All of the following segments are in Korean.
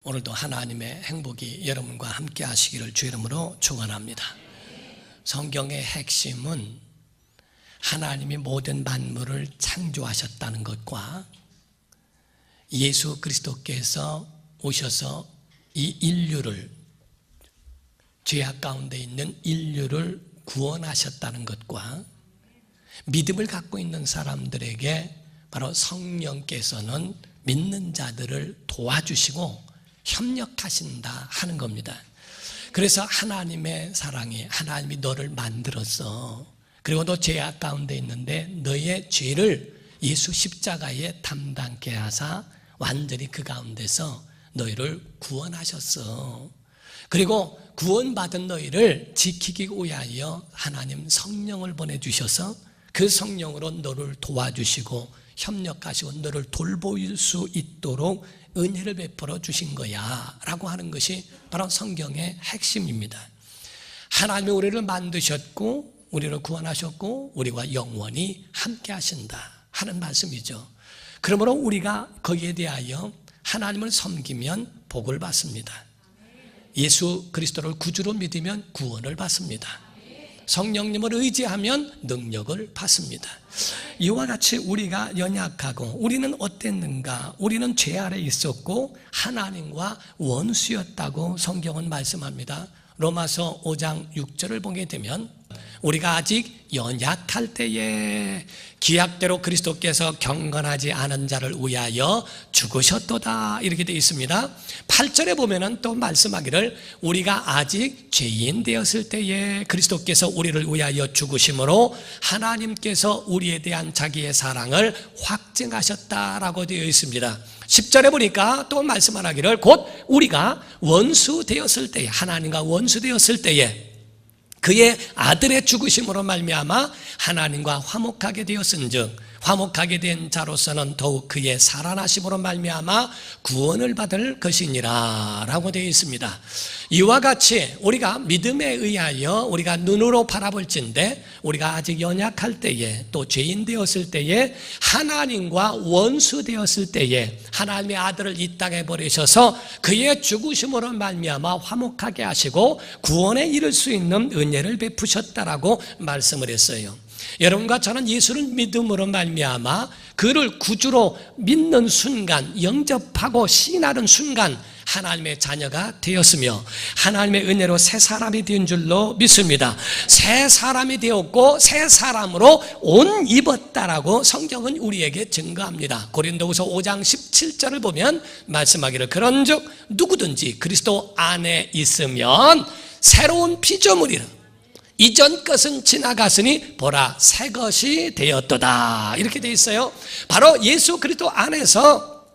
오늘도 하나님의 행복이 여러분과 함께 하시기를 주 이름으로 축원합니다. 성경의 핵심은 하나님이 모든 만물을 창조하셨다는 것과 예수 그리스도께서 오셔서 이 인류를, 죄악 가운데 있는 인류를 구원하셨다는 것과 믿음을 갖고 있는 사람들에게 바로 성령께서는 믿는 자들을 도와주시고 협력하신다 하는 겁니다. 그래서 하나님의 사랑이, 하나님이 너를 만들었어. 그리고 너 죄악 가운데 있는데 너의 죄를 예수 십자가에 담당케 하사 완전히 그 가운데서 너희를 구원하셨어. 그리고 구원받은 너희를 지키기 위하여 하나님 성령을 보내주셔서 그 성령으로 너를 도와주시고 협력하시고 너를 돌볼 수 있도록 은혜를 베풀어 주신 거야 라고 하는 것이 바로 성경의 핵심입니다. 하나님이 우리를 만드셨고 우리를 구원하셨고 우리와 영원히 함께 하신다 하는 말씀이죠. 그러므로 우리가 거기에 대하여 하나님을 섬기면 복을 받습니다. 예수 그리스도를 구주로 믿으면 구원을 받습니다. 성령님을 의지하면 능력을 받습니다. 이와 같이 우리가 연약하고 우리는 어땠는가? 우리는 죄 아래 있었고 하나님과 원수였다고 성경은 말씀합니다. 로마서 5장 6절을 보게 되면 우리가 아직 연약할 때에 기약대로 그리스도께서 경건하지 않은 자를 위하여 죽으셨도다 이렇게 되어 있습니다. 8절에 보면은 또 말씀하기를 우리가 아직 죄인 되었을 때에 그리스도께서 우리를 위하여 죽으심으로 하나님께서 우리에 대한 자기의 사랑을 확증하셨다라고 되어 있습니다. 10절에 보니까 또 말씀하기를 곧 우리가 원수 되었을 때에, 하나님과 원수 되었을 때에 그의 아들의 죽으심으로 말미암아 하나님과 화목하게 되었은즉 화목하게 된 자로서는 더욱 그의 살아나심으로 말미암아 구원을 받을 것이니라 라고 되어 있습니다. 이와 같이 우리가 믿음에 의하여 우리가 눈으로 바라볼진데 우리가 아직 연약할 때에 또 죄인 되었을 때에 하나님과 원수 되었을 때에 하나님의 아들을 이 땅에 보내셔서 그의 죽으심으로 말미암아 화목하게 하시고 구원에 이를 수 있는 은혜를 베푸셨다라고 말씀을 했어요. 여러분과 저는 예수를 믿음으로 말미암아 그를 구주로 믿는 순간, 영접하고 시인하는 순간 하나님의 자녀가 되었으며 하나님의 은혜로 새 사람이 된 줄로 믿습니다. 새 사람이 되었고 새 사람으로 옷 입었다라고 성경은 우리에게 증거합니다. 고린도후서 5장 17절을 보면 말씀하기를 그런즉 누구든지 그리스도 안에 있으면 새로운 피조물이라 이전 것은 지나갔으니 보라 새 것이 되었도다 이렇게 되어 있어요. 바로 예수 그리스도 안에서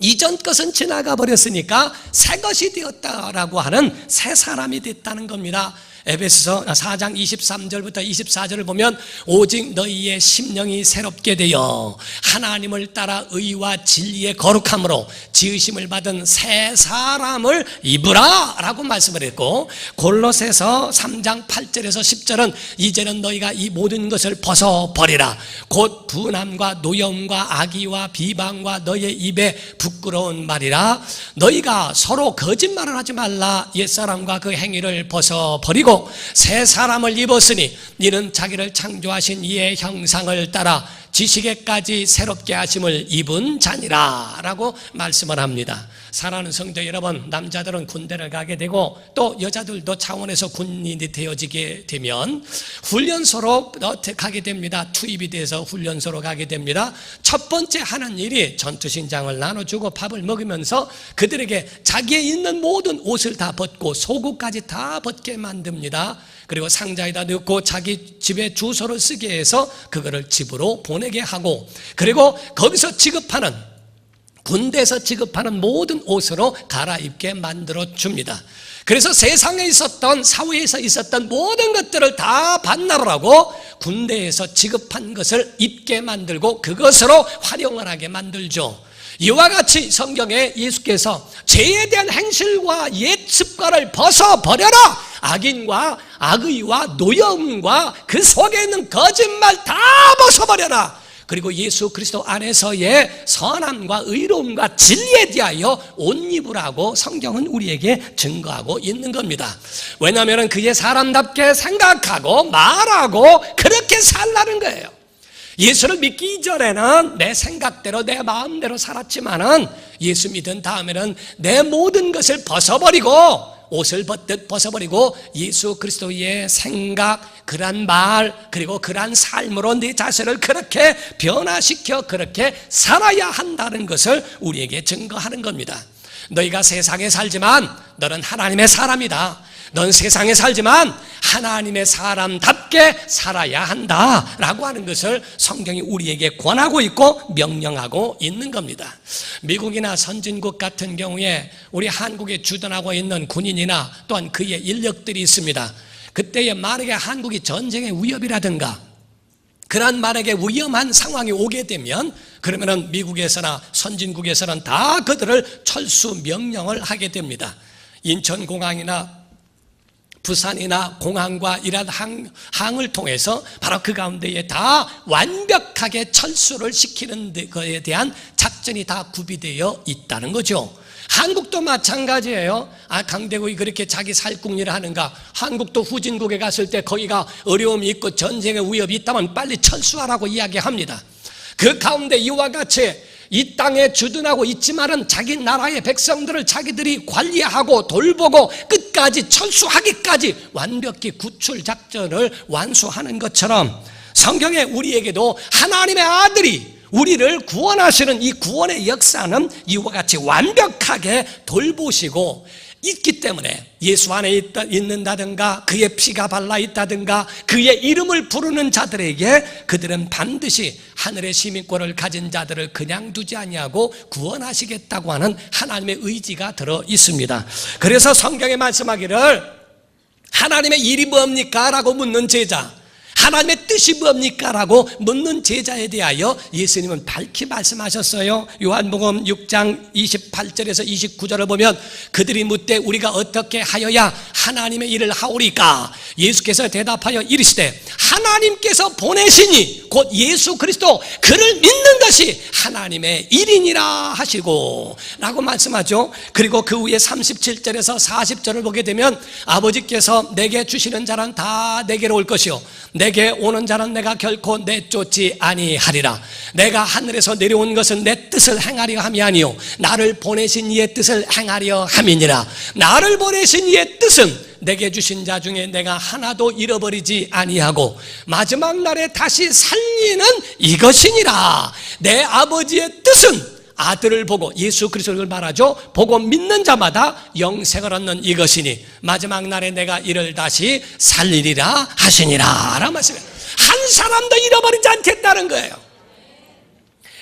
이전 것은 지나가 버렸으니까 새 것이 되었다라고 하는 새 사람이 됐다는 겁니다. 에베소서 4장 23절부터 24절을 보면 오직 너희의 심령이 새롭게 되어 하나님을 따라 의와 진리의 거룩함으로 지으심을 받은 새 사람을 입으라 라고 말씀을 했고 골로새서 3장 8절에서 10절은 이제는 너희가 이 모든 것을 벗어버리라 곧 분함과 노여움과 악의와 비방과 너희의 입에 부끄러운 말이라 너희가 서로 거짓말을 하지 말라 옛사람과 그 행위를 벗어버리고 새 사람을 입었으니 이는 자기를 창조하신 이의 형상을 따라 지식에까지 새롭게 하심을 입은 자니라 라고 말씀을 합니다. 사랑하는 성도 여러분, 남자들은 군대를 가게 되고 또 여자들도 차원에서 군인이 되어지게 되면 훈련소로 가게 됩니다. 투입이 돼서 훈련소로 가게 됩니다. 첫 번째 하는 일이 전투신장을 나눠주고 밥을 먹으면서 그들에게 자기의 있는 모든 옷을 다 벗고 속옷까지 다 벗게 만듭니다. 그리고 상자에다 넣고 자기 집에 주소를 쓰게 해서 그거를 집으로 보내게 하고 그리고 거기서 지급하는 군대에서 지급하는 모든 옷으로 갈아입게 만들어 줍니다. 그래서 세상에 있었던 사회에서 있었던 모든 것들을 다 반납을 군대에서 지급한 것을 입게 만들고 그것으로 활용을 하게 만들죠. 이와 같이 성경에 예수께서 죄에 대한 행실과 옛 습관을 벗어버려라 악인과 악의와 노여움과 그 속에 있는 거짓말 다 벗어버려라 그리고 예수 그리스도 안에서의 선함과 의로움과 진리에 대하여 옷 입으라고 성경은 우리에게 증거하고 있는 겁니다. 왜냐하면 그의 사람답게 생각하고 말하고 그렇게 살라는 거예요. 예수를 믿기 이전에는 내 생각대로 내 마음대로 살았지만은 예수 믿은 다음에는 내 모든 것을 벗어버리고 옷을 벗어버리고 예수 그리스도의 생각, 그러한 말, 그리고 그러한 삶으로 내 자신을 그렇게 변화시켜 그렇게 살아야 한다는 것을 우리에게 증거하는 겁니다. 너희가 세상에 살지만 너는 하나님의 사람이다. 넌 세상에 살지만 하나님의 사람답게 살아야 한다라고 하는 것을 성경이 우리에게 권하고 있고 명령하고 있는 겁니다. 미국이나 선진국 같은 경우에 우리 한국에 주둔하고 있는 군인이나 또한 그의 인력들이 있습니다. 그때에 만약에 한국이 전쟁의 위협이라든가 그런 만약에 위험한 상황이 오게 되면 그러면은 미국에서나 선진국에서는 다 그들을 철수 명령을 하게 됩니다. 인천공항이나 부산이나 공항과 이러한 항을 통해서 바로 그 가운데에 다 완벽하게 철수를 시키는 것에 대한 작전이 다 구비되어 있다는 거죠. 한국도 마찬가지예요. 강대국이 그렇게 자기 살궁리를 하는가? 한국도 후진국에 갔을 때 거기가 어려움이 있고 전쟁의 위협이 있다면 빨리 철수하라고 이야기합니다. 그 가운데 이와 같이 이 땅에 주둔하고 있지만은 자기 나라의 백성들을 자기들이 관리하고 돌보고 끝까지 철수하기까지 완벽히 구출 작전을 완수하는 것처럼 성경에 우리에게도 하나님의 아들이 우리를 구원하시는 이 구원의 역사는 이와 같이 완벽하게 돌보시고 있기 때문에 예수 안에 있는다든가 그의 피가 발라 있다든가 그의 이름을 부르는 자들에게 그들은 반드시 하늘의 시민권을 가진 자들을 그냥 두지 아니하고 구원하시겠다고 하는 하나님의 의지가 들어 있습니다. 그래서 성경에 말씀하기를 하나님의 일이 뭡니까? 라고 묻는 제자, 하나님의 뜻이 뭡니까? 라고 묻는 제자에 대하여 예수님은 밝히 말씀하셨어요. 요한복음 6장 28절에서 29절을 보면 그들이 묻되 우리가 어떻게 하여야 하나님의 일을 하오리까? 예수께서 대답하여 이르시되 하나님께서 보내시니 곧 예수 그리스도 그를 믿는 것이 하나님의 일이니라 하시고 라고 말씀하죠. 그리고 그 후에 37절에서 40절을 보게 되면 아버지께서 내게 주시는 자는 다 내게로 올 것이요 내게 오는 자는 내가 결코 내쫓지 아니하리라. 내가 하늘에서 내려온 것은 내 뜻을 행하려 함이 아니요 나를 보내신 이의 뜻을 행하려 함이니라. 나를 보내신 이의 뜻은 내게 주신 자 중에 내가 하나도 잃어버리지 아니하고 마지막 날에 다시 살리는 이것이니라. 내 아버지의 뜻은 아들을 보고 예수 그리스도를 말하죠. 보고 믿는 자마다 영생을 얻는 이것이니 마지막 날에 내가 이를 다시 살리리라 하시니라 라는 말씀이에요. 한 사람도 잃어버리지 않겠다는 거예요.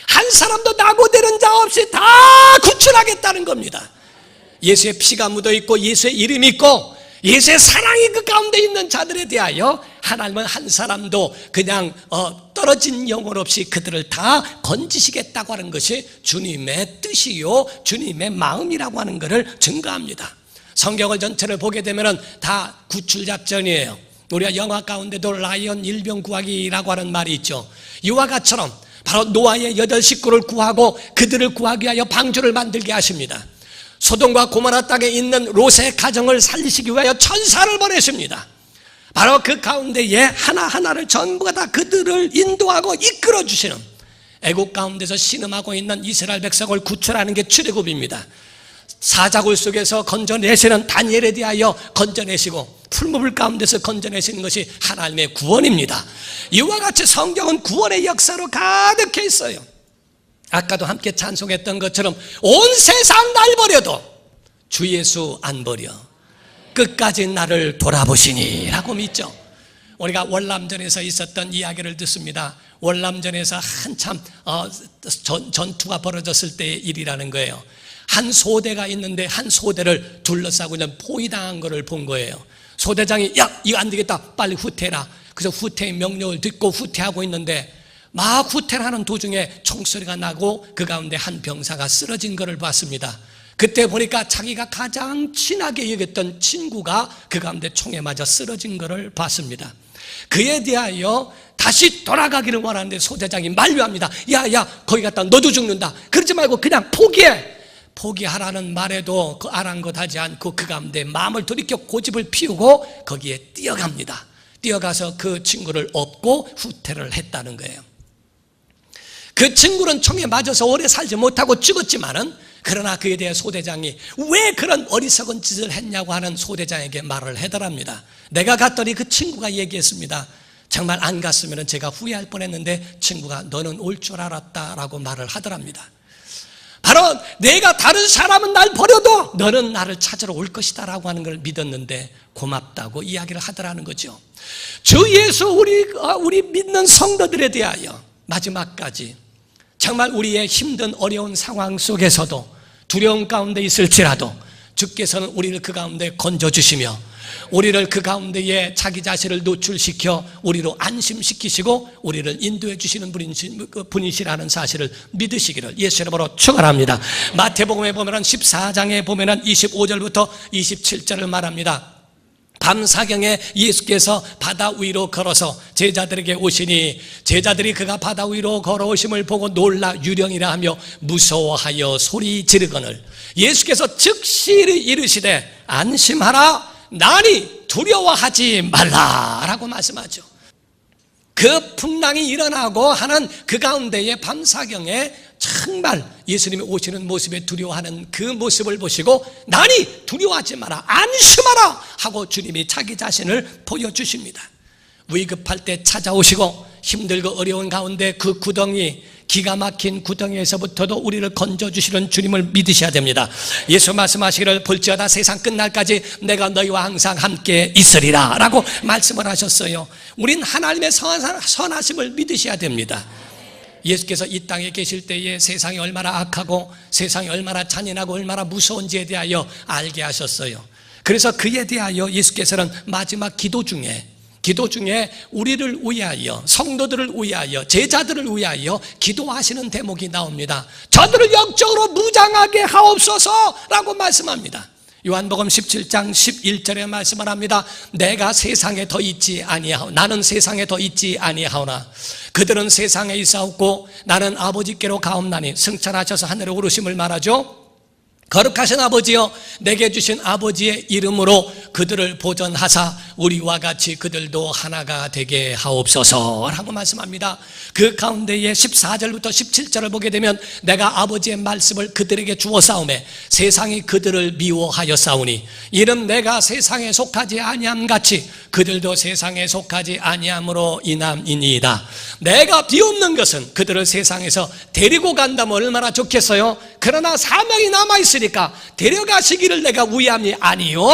한 사람도 낙오되는 자 없이 다 구출하겠다는 겁니다. 예수의 피가 묻어있고 예수의 이름이 있고 예수의 사랑이 그 가운데 있는 자들에 대하여 하나님은 한 사람도 그냥 떨어진 영혼 없이 그들을 다 건지시겠다고 하는 것이 주님의 뜻이요 주님의 마음이라고 하는 것을 증거합니다. 성경을 전체를 보게 되면 다 구출작전이에요. 우리가 영화 가운데도 라이언 일병 구하기라고 하는 말이 있죠. 이와 같처럼 바로 노아의 8 식구를 구하고 그들을 구하기 위하여 방주를 만들게 하십니다. 소돔과 고모라 땅에 있는 롯의 가정을 살리시기 위하여 천사를 보내십니다. 바로 그 가운데에 하나하나를 전부가 다 그들을 인도하고 이끌어 주시는 애국 가운데서 신음하고 있는 이스라엘 백성을 구출하는 게 출애굽입니다. 사자굴 속에서 건져내시는 다니엘에 대하여 건져내시고 풀무불 가운데서 건져내시는 것이 하나님의 구원입니다. 이와 같이 성경은 구원의 역사로 가득해 있어요. 아까도 함께 찬송했던 것처럼 온 세상 날 버려도 주 예수 안 버려 끝까지 나를 돌아보시니 라고 믿죠. 우리가 월남전에서 있었던 이야기를 듣습니다. 월남전에서 한참 전투가 벌어졌을 때의 일이라는 거예요. 한 소대가 있는데 한 소대를 둘러싸고 있는 포위당한 것을 본 거예요. 소대장이 야 이거 안 되겠다 빨리 후퇴해라. 그래서 후퇴의 명령을 듣고 후퇴하고 있는데 막 후퇴를 하는 도중에 총소리가 나고 그 가운데 한 병사가 쓰러진 것을 봤습니다. 그때 보니까 자기가 가장 친하게 여겼던 친구가 그 가운데 총에 맞아 쓰러진 것을 봤습니다. 그에 대하여 다시 돌아가기를 원하는데 소대장이 만류합니다. 야 거기 갔다 너도 죽는다. 그러지 말고 그냥 포기하라는 말에도 그 아랑곳하지 않고 그 가운데 마음을 돌이켜 고집을 피우고 거기에 뛰어갑니다. 뛰어가서 그 친구를 업고 후퇴를 했다는 거예요. 그 친구는 총에 맞아서 오래 살지 못하고 죽었지만은, 그러나 그에 대해 소대장이 왜 그런 어리석은 짓을 했냐고 하는 소대장에게 말을 하더랍니다. 내가 갔더니 그 친구가 얘기했습니다. 정말 안 갔으면 제가 후회할 뻔했는데 친구가 너는 올 줄 알았다라고 말을 하더랍니다. 바로 내가 다른 사람은 날 버려도 너는 나를 찾으러 올 것이다 라고 하는 걸 믿었는데 고맙다고 이야기를 하더라는 거죠. 주 예수 우리 믿는 성도들에 대하여 마지막까지 정말 우리의 힘든 어려운 상황 속에서도 두려움 가운데 있을지라도 주께서는 우리를 그 가운데 건져주시며 우리를 그 가운데에 자기 자신을 노출시켜 우리로 안심시키시고 우리를 인도해 주시는 분이시라는 사실을 믿으시기를 예수 이름으로 축원합니다. 마태복음에 보면 14장에 보면 25절부터 27절을 말합니다. 밤사경에 예수께서 바다 위로 걸어서 제자들에게 오시니 제자들이 그가 바다 위로 걸어오심을 보고 놀라 유령이라 하며 무서워하여 소리 지르거늘 예수께서 즉시 이르시되 안심하라 나니 두려워하지 말라라고 말씀하죠. 그 풍랑이 일어나고 하는 그 가운데에 밤사경에 정말 예수님이 오시는 모습에 두려워하는 그 모습을 보시고 나니 두려워하지 마라 안심하라 하고 주님이 자기 자신을 보여주십니다. 위급할 때 찾아오시고 힘들고 어려운 가운데 그 구덩이 기가 막힌 구덩이에서부터도 우리를 건져주시는 주님을 믿으셔야 됩니다. 예수 말씀하시기를 볼지어다 세상 끝날까지 내가 너희와 항상 함께 있으리라 라고 말씀을 하셨어요. 우린 하나님의 선하심을 믿으셔야 됩니다. 예수께서 이 땅에 계실 때에 세상이 얼마나 악하고 세상이 얼마나 잔인하고 얼마나 무서운지에 대하여 알게 하셨어요. 그래서 그에 대하여 예수께서는 마지막 기도 중에 우리를 위하여 성도들을 위하여 제자들을 위하여 기도하시는 대목이 나옵니다. 저들을 영적으로 무장하게 하옵소서라고 말씀합니다. 요한복음 17장 11절에 말씀을 합니다. 내가 세상에 더 있지 아니하오 나는 세상에 더 있지 아니하오나 그들은 세상에 있사옵고 나는 아버지께로 가옵나니 승천하셔서 하늘에 오르심을 말하죠. 거룩하신 아버지여 내게 주신 아버지의 이름으로 그들을 보존하사 우리와 같이 그들도 하나가 되게 하옵소서라고 말씀합니다. 그 가운데에 14절부터 17절을 보게 되면 내가 아버지의 말씀을 그들에게 주어 싸우매 세상이 그들을 미워하여 싸우니 이는 내가 세상에 속하지 아니함 같이 그들도 세상에 속하지 아니함으로 인함이니이다. 내가 비옵는 것은 그들을 세상에서 데리고 간다면 얼마나 좋겠어요. 그러나 사명이 남아있으니까 데려가시기를 내가 위함이 아니요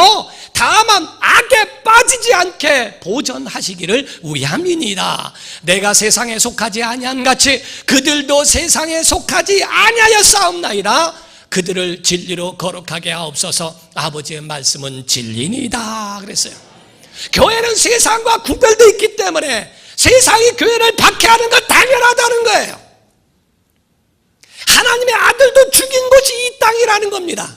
다만 악에 빠지지 않게 보존하시기를 위함이니이다. 내가 세상에 속하지 아니함 같이 그들도 세상에 속하지 아니하여 싸움나이다. 그들을 진리로 거룩하게 하옵소서. 아버지의 말씀은 진리니이다 그랬어요. 교회는 세상과 구별되어 있기 때문에 세상이 교회를 박해하는 건 당연하다는 거예요. 하나님의 아들도 죽인 곳이 이 땅이라는 겁니다.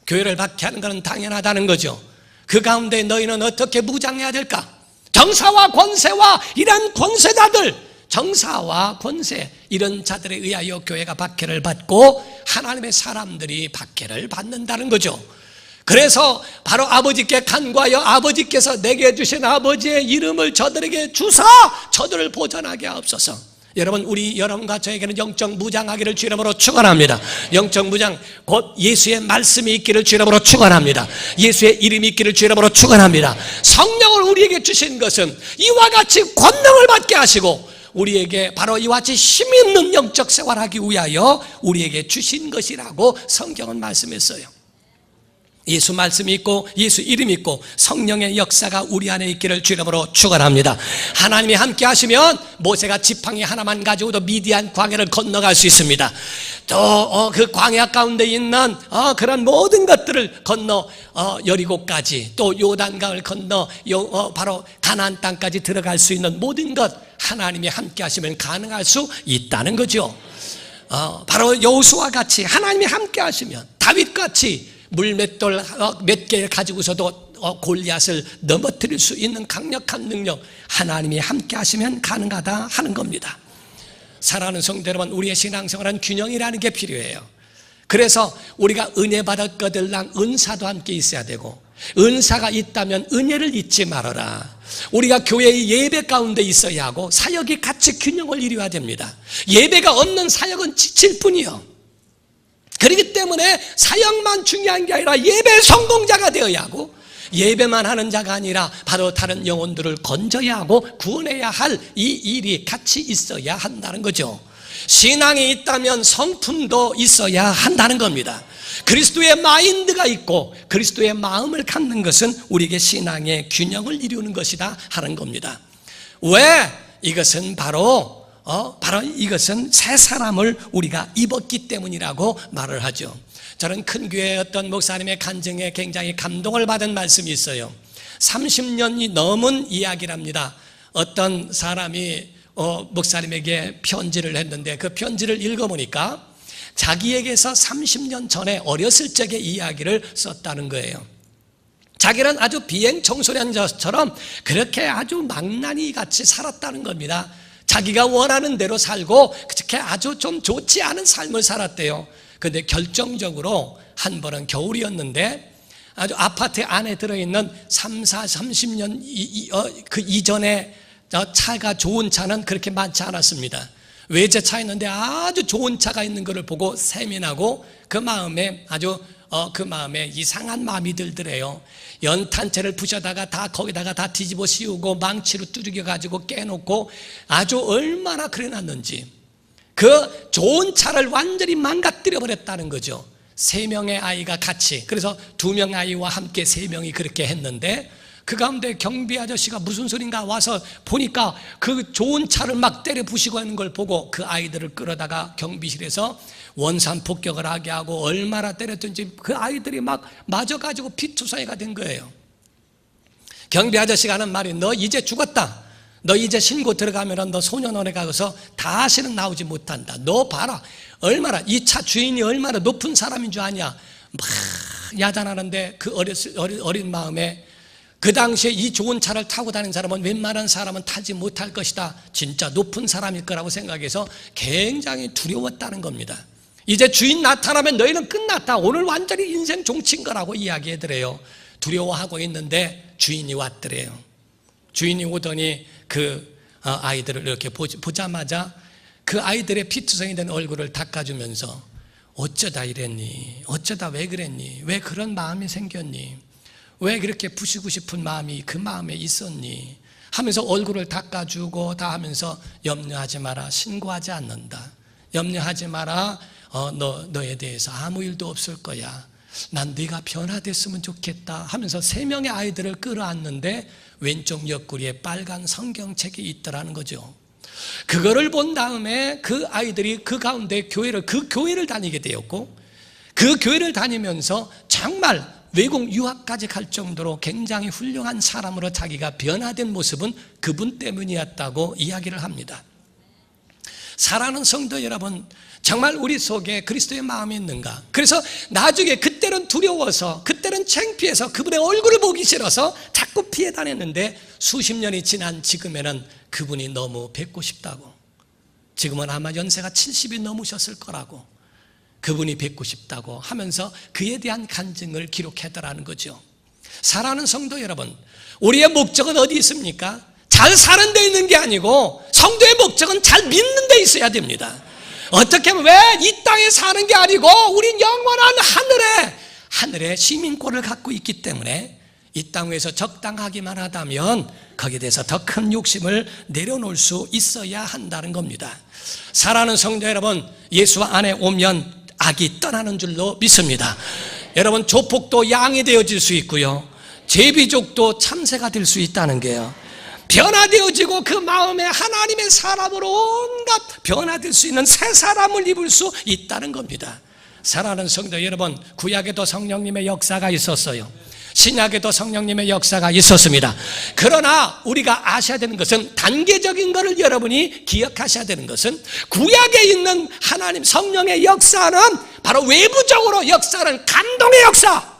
교회를 박해하는 것은 당연하다는 거죠. 그 가운데 너희는 어떻게 무장해야 될까? 정사와 권세와 이런 권세자들, 정사와 권세 이런 자들에 의하여 교회가 박해를 받고 하나님의 사람들이 박해를 받는다는 거죠. 그래서 바로 아버지께 간구하여 아버지께서 내게 주신 아버지의 이름을 저들에게 주사 저들을 보존하게 하옵소서. 여러분 여러분과 저에게는 영적 무장하기를 주 이름으로 축원합니다. 영적 무장 곧 예수의 말씀이 있기를 주 이름으로 축원합니다. 예수의 이름이 있기를 주 이름으로 축원합니다. 성령을 우리에게 주신 것은 이와 같이 권능을 받게 하시고 우리에게 바로 이와 같이 힘 있는 영적 생활하기 위하여 우리에게 주신 것이라고 성경은 말씀했어요. 예수 말씀이 있고 예수 이름이 있고 성령의 역사가 우리 안에 있기를 주 이름으로 축원합니다. 하나님이 함께 하시면 모세가 지팡이 하나만 가지고도 미디안 광야를 건너갈 수 있습니다. 또 그 광야 가운데 있는 그런 모든 것들을 건너 여리고까지 또 요단강을 건너 바로 가나안 땅까지 들어갈 수 있는 모든 것 하나님이 함께 하시면 가능할 수 있다는 거죠. 바로 여호수아와 같이 하나님이 함께 하시면 다윗같이 물 몇 돌 몇 개 가지고서도 골리앗을 넘어뜨릴 수 있는 강력한 능력, 하나님이 함께 하시면 가능하다 하는 겁니다. 사랑하는 성도 여러분, 우리의 신앙생활은 균형이라는 게 필요해요. 그래서 우리가 은혜 받았거들랑 은사도 함께 있어야 되고, 은사가 있다면 은혜를 잊지 말아라. 우리가 교회의 예배 가운데 있어야 하고 사역이 같이 균형을 이루어야 됩니다. 예배가 없는 사역은 지칠 뿐이요. 그렇기 때문에 사역만 중요한 게 아니라 예배 성공자가 되어야 하고, 예배만 하는 자가 아니라 바로 다른 영혼들을 건져야 하고 구원해야 할 이 일이 같이 있어야 한다는 거죠. 신앙이 있다면 성품도 있어야 한다는 겁니다. 그리스도의 마인드가 있고 그리스도의 마음을 갖는 것은 우리에게 신앙의 균형을 이루는 것이다 하는 겁니다. 왜? 이것은 바로 이것은 새 사람을 우리가 입었기 때문이라고 말을 하죠. 저는 큰 교회의 어떤 목사님의 간증에 굉장히 감동을 받은 말씀이 있어요. 30년이 넘은 이야기랍니다. 어떤 사람이 목사님에게 편지를 했는데 그 편지를 읽어보니까 자기에게서 30년 전에 어렸을 적의 이야기를 썼다는 거예요. 자기는 아주 비행 청소년처럼 그렇게 아주 망나니 같이 살았다는 겁니다. 자기가 원하는 대로 살고 그렇게 아주 좀 좋지 않은 삶을 살았대요. 그런데 결정적으로 한 번은 겨울이었는데 아주 아파트 안에 들어있는 30년 그 이전에 차가 좋은 차는 그렇게 많지 않았습니다. 외제차 있는데 아주 좋은 차가 있는 것을 보고 세민하고 그 마음에 이상한 마음이 들더래요. 연탄재를 부셔다가 다 거기다가 다 뒤집어 씌우고 망치로 두들겨 가지고 깨놓고 아주 얼마나 그래놨는지 그 좋은 차를 완전히 망가뜨려 버렸다는 거죠. 3명의 아이가 같이, 그래서 2명 아이와 함께 3명이 그렇게 했는데 그 가운데 경비 아저씨가 무슨 소린가 와서 보니까 그 좋은 차를 막 때려 부시고 하는 걸 보고 그 아이들을 끌어다가 경비실에서 원산 폭격을 하게 하고 얼마나 때렸든지 그 아이들이 막 맞아가지고 피투성이가 된 거예요. 경비 아저씨가 하는 말이 너 이제 죽었다. 너 이제 신고 들어가면 너 소년원에 가서 다시는 나오지 못한다. 너 봐라. 얼마나 이 차 주인이 얼마나 높은 사람인 줄 아냐. 막 야단하는데 그 어린 마음에 그 당시에 이 좋은 차를 타고 다니는 사람은 웬만한 사람은 타지 못할 것이다. 진짜 높은 사람일 거라고 생각해서 굉장히 두려웠다는 겁니다. 이제 주인 나타나면 너희는 끝났다. 오늘 완전히 인생 종친 거라고 이야기하더래요. 두려워하고 있는데 주인이 왔더래요. 주인이 오더니 그 아이들을 이렇게 보자마자 그 아이들의 피투성이 된 얼굴을 닦아주면서 어쩌다 이랬니? 어쩌다 왜 그랬니? 왜 그런 마음이 생겼니? 왜 그렇게 부시고 싶은 마음이 그 마음에 있었니? 하면서 얼굴을 닦아주고 다 하면서 염려하지 마라. 신고하지 않는다. 염려하지 마라. 너에 대해서 아무 일도 없을 거야. 난 네가 변화됐으면 좋겠다 하면서 3명의 아이들을 끌어안는데 왼쪽 옆구리에 빨간 성경책이 있더라는 거죠. 그거를 본 다음에 그 아이들이 그 가운데 그 교회를 다니게 되었고 그 교회를 다니면서 정말 외국 유학까지 갈 정도로 굉장히 훌륭한 사람으로 자기가 변화된 모습은 그분 때문이었다고 이야기를 합니다. 사랑하는 성도 여러분, 정말 우리 속에 그리스도의 마음이 있는가? 그래서 나중에 그때는 두려워서, 그때는 창피해서, 그분의 얼굴을 보기 싫어서 자꾸 피해 다녔는데 수십 년이 지난 지금에는 그분이 너무 뵙고 싶다고, 지금은 아마 연세가 70이 넘으셨을 거라고, 그분이 뵙고 싶다고 하면서 그에 대한 간증을 기록하더라는 거죠. 사랑하는 성도 여러분, 우리의 목적은 어디 있습니까? 잘 사는 데 있는 게 아니고 성도의 목적은 잘 믿는 데 있어야 됩니다. 어떻게 하면 왜 이 땅에 사는 게 아니고 우린 영원한 하늘의 시민권을 갖고 있기 때문에 이 땅 위에서 적당하기만 하다면 거기에 대해서 더 큰 욕심을 내려놓을 수 있어야 한다는 겁니다. 사랑하는 성도 여러분, 예수 안에 오면 악이 떠나는 줄로 믿습니다. 여러분, 조폭도 양이 되어질 수 있고요, 제비족도 참새가 될 수 있다는 게요, 변화되어지고 그 마음에 하나님의 사람으로 온갖 변화될 수 있는 새 사람을 입을 수 있다는 겁니다. 사랑하는 성도 여러분, 구약에도 성령님의 역사가 있었어요. 신약에도 성령님의 역사가 있었습니다. 그러나 우리가 아셔야 되는 것은, 단계적인 것을 여러분이 기억하셔야 되는 것은, 구약에 있는 하나님 성령의 역사는 바로 외부적으로 역사는 감동의 역사,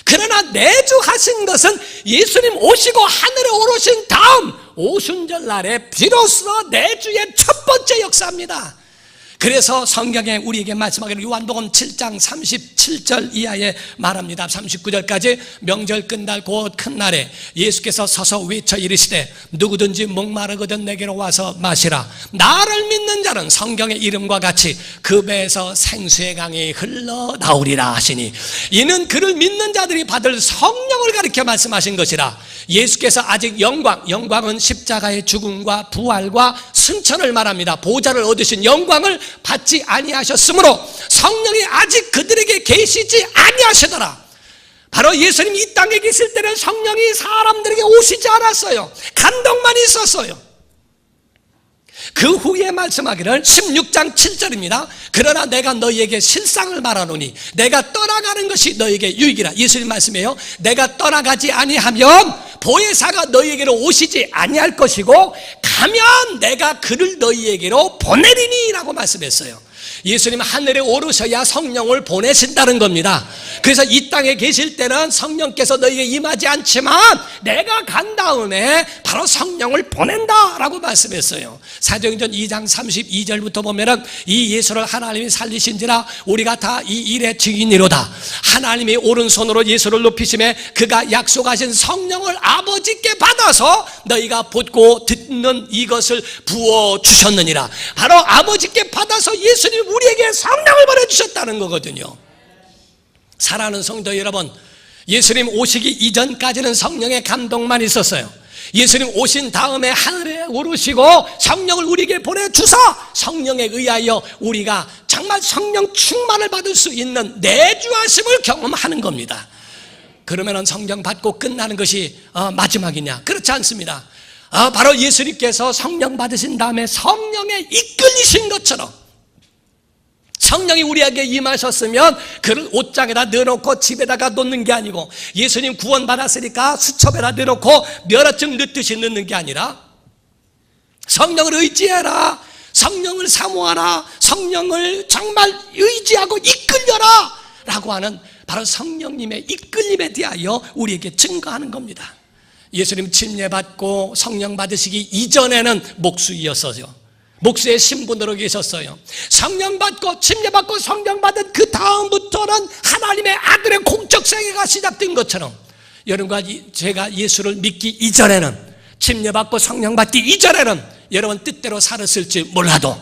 그러나 내주하신 것은 예수님 오시고 하늘에 오르신 다음 오순절날에 비로소 내주의 첫 번째 역사입니다. 그래서 성경에 우리에게 말씀하기를 요한복음 7장 37절 이하에 말합니다. 39절까지 명절 끝날 곧 큰 날에 예수께서 서서 외쳐 이르시되 누구든지 목마르거든 내게로 와서 마시라. 나를 믿는 자는 성경의 이름과 같이 그 배에서 생수의 강이 흘러나오리라 하시니 이는 그를 믿는 자들이 받을 성령을 가리켜 말씀하신 것이라. 예수께서 아직 영광은 십자가의 죽음과 부활과 승천을 말합니다. 보좌를 얻으신 영광을 받지 아니하셨으므로 성령이 아직 그들에게 계시지 아니하시더라. 바로 예수님 이 땅에 계실 때는 성령이 사람들에게 오시지 않았어요. 감동만 있었어요. 그 후에 말씀하기를 16장 7절입니다. 그러나 내가 너희에게 실상을 말하노니 내가 떠나가는 것이 너희에게 유익이라. 예수님 말씀이에요. 내가 떠나가지 아니하면 보혜사가 너희에게로 오시지 아니할 것이고 가면 내가 그를 너희에게로 보내리니 라고 말씀했어요. 예수님 하늘에 오르셔야 성령을 보내신다는 겁니다. 그래서 이 땅에 계실 때는 성령께서 너희에게 임하지 않지만 내가 간 다음에 바로 성령을 보낸다라고 말씀했어요. 사도행전 2장 32절부터 보면은 이 예수를 하나님이 살리신지라 우리가 다 이 일의 증인이로다. 하나님이 오른손으로 예수를 높이심에 그가 약속하신 성령을 아버지께 받아서 너희가 보고 듣는 이것을 부어주셨느니라. 바로 아버지께 받아서 예수님 우리에게 성령을 보내주셨다는 거거든요. 사랑하는 성도 여러분, 예수님 오시기 이전까지는 성령의 감동만 있었어요. 예수님 오신 다음에 하늘에 오르시고 성령을 우리에게 보내주사 성령에 의하여 우리가 정말 성령 충만을 받을 수 있는 내주하심을 경험하는 겁니다. 그러면 성령 받고 끝나는 것이 마지막이냐? 그렇지 않습니다. 바로 예수님께서 성령 받으신 다음에 성령에 이끌리신 것처럼 성령이 우리에게 임하셨으면 그를 옷장에다 넣어놓고 집에다가 놓는 게 아니고 예수님 구원받았으니까 수첩에다 넣어놓고 면허증 넣듯이 넣는 게 아니라 성령을 의지해라, 성령을 사모하라, 성령을 정말 의지하고 이끌려라 라고 하는 바로 성령님의 이끌림에 대하여 우리에게 증거하는 겁니다. 예수님 침례받고 성령 받으시기 이전에는 목수이었어요. 목수의 신분으로 계셨어요. 성령 받고 침례받고 성령 받은 그 다음부터는 하나님의 아들의 공적 생애가 시작된 것처럼 여러분과 제가 예수를 믿기 이전에는 침례받고 성령 받기 이전에는 여러분 뜻대로 살았을지 몰라도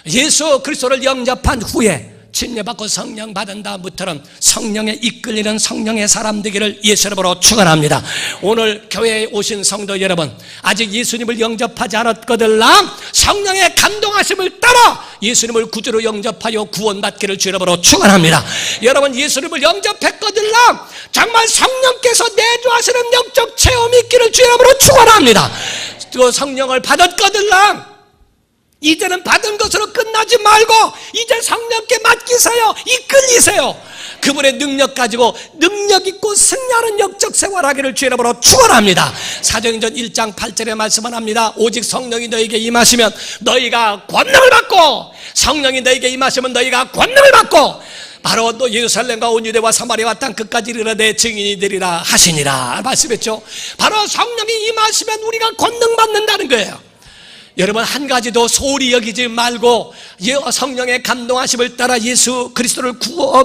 예수 그리스도를 영접한 후에 침례받고 성령 받은 다음부터는 성령에 이끌리는 성령의 사람 되기를 예수 이름으로 축원합니다. 오늘 교회에 오신 성도 여러분, 아직 예수님을 영접하지 않았거들랑 성령의 감동하심을 따라 예수님을 구주로 영접하여 구원받기를 주 이름으로 축원합니다. 여러분 예수님을 영접했거들랑 정말 성령께서 내주하시는 영적 체험이 있기를 주 이름으로 축원합니다. 또 성령을 받았거들랑 이제는 받은 것으로 끝나지 말고 이제 성령께 맡기세요. 이끌리세요. 그분의 능력 가지고 능력 있고 승리하는 영적 생활하기를 주 이름으로 축원합니다. 사도행전 1장 8절에 말씀을 합니다. 오직 성령이 너희에게 임하시면 너희가 권능을 받고 성령이 너희에게 임하시면 너희가 권능을 받고 바로 또 예루살렘과 온 유대와 사마리아와 땅 끝까지 이르러 내 증인이 되리라 하시니라 말씀했죠. 바로 성령이 임하시면 우리가 권능 받는다는 거예요. 여러분 한 가지 더 소홀히 여기지 말고 성령의 감동하심을 따라 예수 그리스도를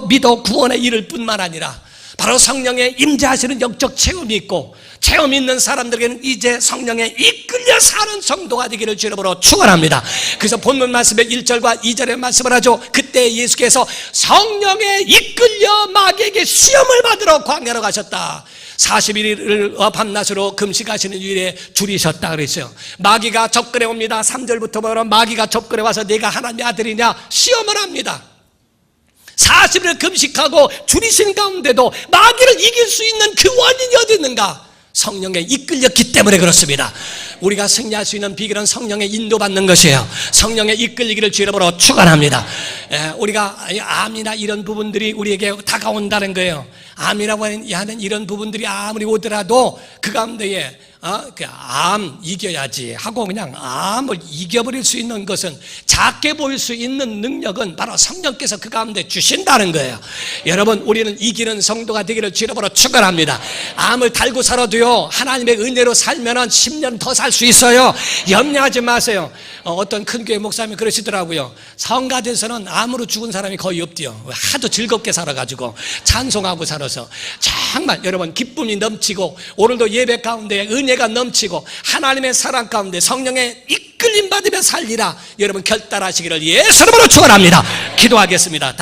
믿어 구원에 이를 뿐만 아니라 바로 성령의 임재하시는 영적 체험이 있고 체험 있는 사람들에게는 이제 성령에 이끌려 사는 성도가 되기를 주 이름으로 축원합니다. 그래서 본문 말씀의 1절과 2절에 말씀을 하죠. 그때 예수께서 성령에 이끌려 마귀에게 시험을 받으러 광야로 가셨다. 40일을 밤낮으로 금식하시는 일에 줄이셨다 그랬어요. 마귀가 접근해 옵니다. 3절부터 보면 마귀가 접근해 와서 네가 하나님의 아들이냐 시험을 합니다. 40일을 금식하고 줄이신 가운데도 마귀를 이길 수 있는 그 원인이 어디 있는가? 성령에 이끌렸기 때문에 그렇습니다. 우리가 승리할 수 있는 비결은 성령에 인도받는 것이에요. 성령에 이끌리기를 주 이름으로 축원합니다. 우리가 암이나 이런 부분들이 우리에게 다가온다는 거예요. 암이라고 하는 이런 부분들이 아무리 오더라도 그 가운데에 암 이겨야지 하고 그냥 암을 이겨버릴 수 있는 것은, 작게 보일 수 있는 능력은 바로 성령께서 그 가운데 주신다는 거예요. 여러분, 우리는 이기는 성도가 되기를 주의 이름으로 축원합니다. 암을 달고 살아도요, 하나님의 은혜로 살면은 10년 더 살 수 있어요. 염려하지 마세요. 어떤 큰 교회 목사님이 그러시더라고요. 성가대에서는 암으로 죽은 사람이 거의 없대요. 하도 즐겁게 살아가지고 찬송하고 살아서. 정말 여러분, 기쁨이 넘치고 오늘도 예배 가운데 은혜가 넘치고 하나님의 사랑 가운데 성령의 이끌림 받으며 살리라 여러분 결단하시기를 예수 이름으로 축원합니다. 기도하겠습니다.